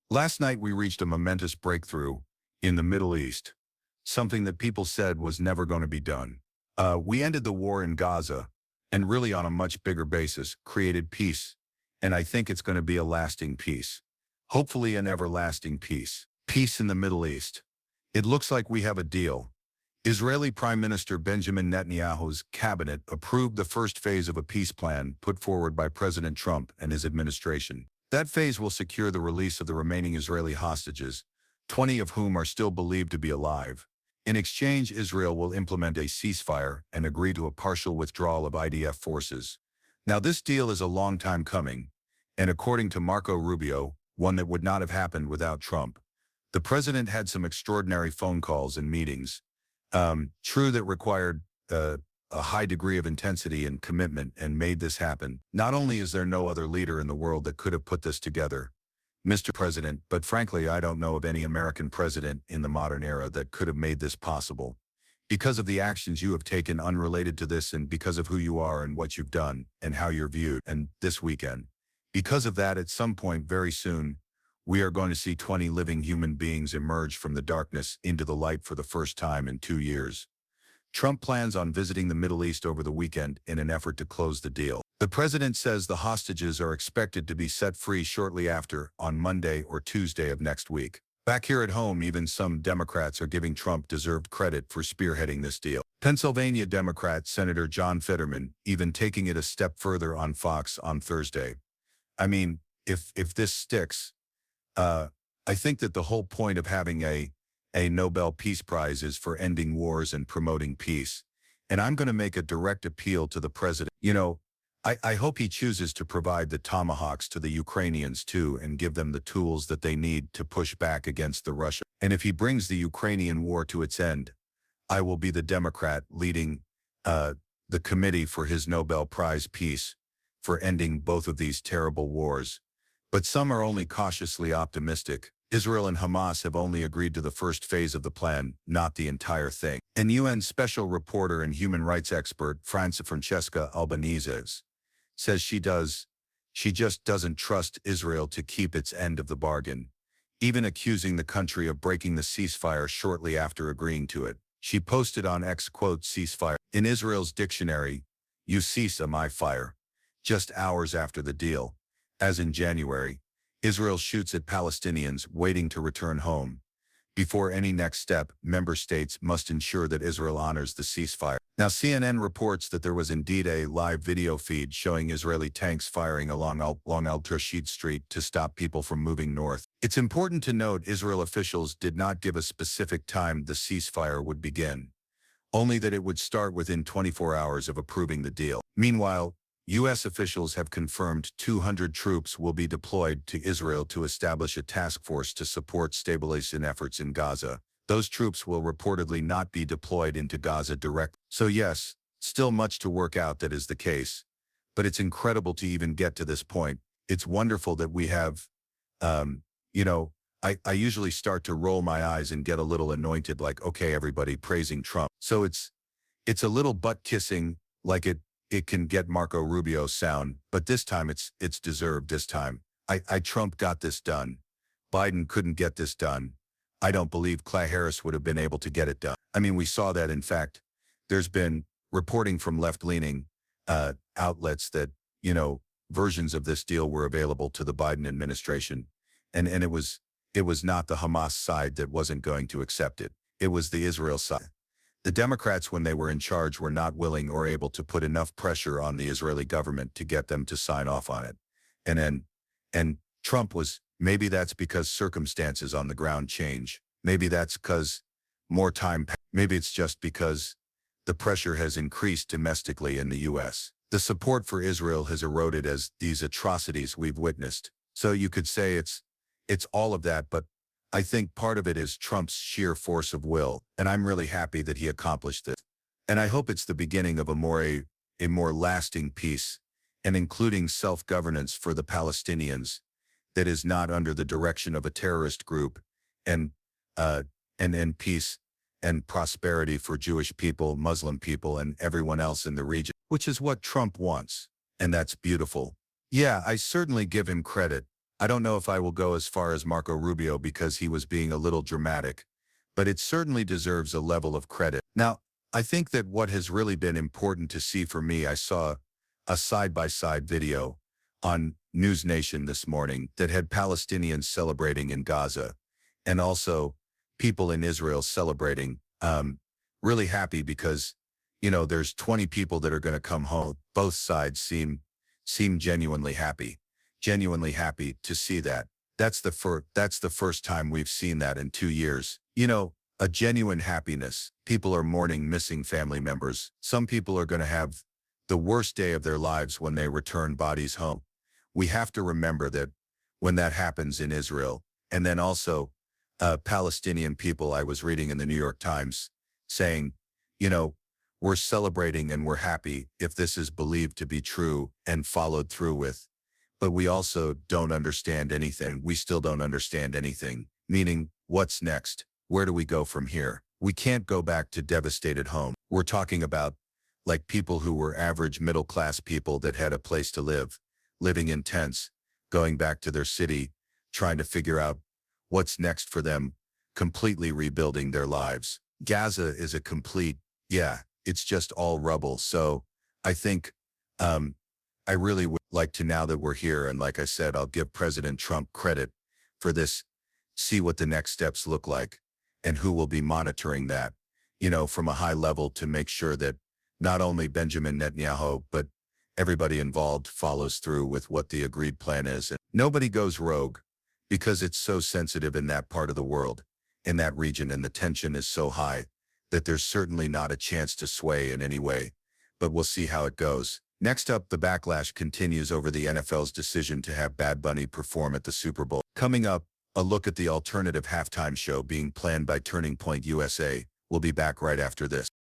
Last night we reached a momentous breakthrough in the Middle East, something that people said was never going to be done. We ended the war in Gaza and really on a much bigger basis created peace, and I think it's going to be a lasting peace. Hopefully an everlasting peace. Peace in the Middle East. It looks like we have a deal. Israeli Prime Minister Benjamin Netanyahu's cabinet approved the first phase of a peace plan put forward by President Trump and his administration. That phase will secure the release of the remaining Israeli hostages, 20 of whom are still believed to be alive. In exchange, Israel will implement a ceasefire and agree to a partial withdrawal of IDF forces. Now, this deal is a long time coming, and according to Marco Rubio, one that would not have happened without Trump. The president had some extraordinary phone calls and meetings, true that required a high degree of intensity and commitment and made this happen. Not only is there no other leader in the world that could have put this together, Mr. President, but frankly, I don't know of any American president in the modern era that could have made this possible. Because of the actions you have taken unrelated to this and because of who you are and what you've done and how you're viewed, and this weekend. Because of that, at some point very soon, we are going to see 20 living human beings emerge from the darkness into the light for the first time in 2 years. Trump plans on visiting the Middle East over the weekend in an effort to close the deal. The president says the hostages are expected to be set free shortly after, on Monday or Tuesday of next week. Back here at home, even some Democrats are giving Trump deserved credit for spearheading this deal. Pennsylvania Democrat Senator John Fetterman even taking it a step further on Fox on Thursday. I mean, if this sticks, I think that the whole point of having a Nobel Peace Prize is for ending wars and promoting peace. And I'm going to make a direct appeal to the president. You know, I hope he chooses to provide the tomahawks to the Ukrainians too and give them the tools that they need to push back against the Russia. And if he brings the Ukrainian war to its end, I will be the Democrat leading the committee for his Nobel Prize Peace for ending both of these terrible wars. But some are only cautiously optimistic. Israel and Hamas have only agreed to the first phase of the plan, not the entire thing. And UN Special Reporter and human rights expert Francesca Albanese says she just doesn't trust Israel to keep its end of the bargain, even accusing the country of breaking the ceasefire shortly after agreeing to it. She posted on X, quote, ceasefire. In Israel's dictionary, you cease a my fire, just hours after the deal. As in January, Israel shoots at Palestinians waiting to return home. Before any next step, member states must ensure that Israel honors the ceasefire. Now, CNN reports that there was indeed a live video feed showing Israeli tanks firing along Al-Rashid Street to stop people from moving north. It's important to note Israel officials did not give a specific time the ceasefire would begin, only that it would start within 24 hours of approving the deal. Meanwhile, U.S. officials have confirmed 200 troops will be deployed to Israel to establish a task force to support stabilization efforts in Gaza. Those troops will reportedly not be deployed into Gaza directly. So yes, still much to work out that is the case. But it's incredible to even get to this point. It's wonderful that we have, I usually start to roll my eyes and get a little anointed, like, okay, everybody praising Trump. So it's a little butt kissing, like it can get Marco Rubio sound, but this time it's deserved this time. Trump got this done. Biden couldn't get this done. I don't believe Kamala Harris would have been able to get it done. I mean, we saw that, in fact, there's been reporting from left-leaning outlets that, versions of this deal were available to the Biden administration. And it was not the Hamas side that wasn't going to accept it. It was the Israel side. The Democrats, when they were in charge, were not willing or able to put enough pressure on the Israeli government to get them to sign off on it. And Trump was, maybe that's because circumstances on the ground change. Maybe that's because more time, maybe it's just because the pressure has increased domestically in the U.S. The support for Israel has eroded as these atrocities we've witnessed. So you could say it's all of that, but I think part of it is Trump's sheer force of will, and I'm really happy that he accomplished this. And I hope it's the beginning of a more lasting peace, and including self-governance for the Palestinians that is not under the direction of a terrorist group, and peace and prosperity for Jewish people, Muslim people, and everyone else in the region, which is what Trump wants. And that's beautiful. Yeah, I certainly give him credit. I don't know if I will go as far as Marco Rubio because he was being a little dramatic, but it certainly deserves a level of credit. Now, I think that what has really been important to see for me, I saw a side-by-side video on News Nation this morning that had Palestinians celebrating in Gaza and also people in Israel celebrating, really happy because, there's 20 people that are going to come home. Both sides seem genuinely happy to see that. That's the first time we've seen that in 2 years. A genuine happiness. People are mourning missing family members. Some people are going to have the worst day of their lives when they return bodies home. We have to remember that when that happens in Israel, and then also Palestinian people, I was reading in the New York Times saying, we're celebrating and we're happy if this is believed to be true and followed through with. But we also don't understand anything. We still don't understand anything. Meaning, what's next? Where do we go from here? We can't go back to devastated home. We're talking about like people who were average middle-class people that had a place to live, living in tents, going back to their city, trying to figure out what's next for them, completely rebuilding their lives. Gaza is a complete, it's just all rubble. So I think I really would like to, now that we're here, and like I said, I'll give President Trump credit for this, see what the next steps look like and who will be monitoring that, from a high level to make sure that not only Benjamin Netanyahu, but everybody involved follows through with what the agreed plan is. And nobody goes rogue because it's so sensitive in that part of the world, in that region, and the tension is so high that there's certainly not a chance to sway in any way, but we'll see how it goes. Next up, the backlash continues over the NFL's decision to have Bad Bunny perform at the Super Bowl. Coming up, a look at the alternative halftime show being planned by Turning Point USA. We'll be back right after this.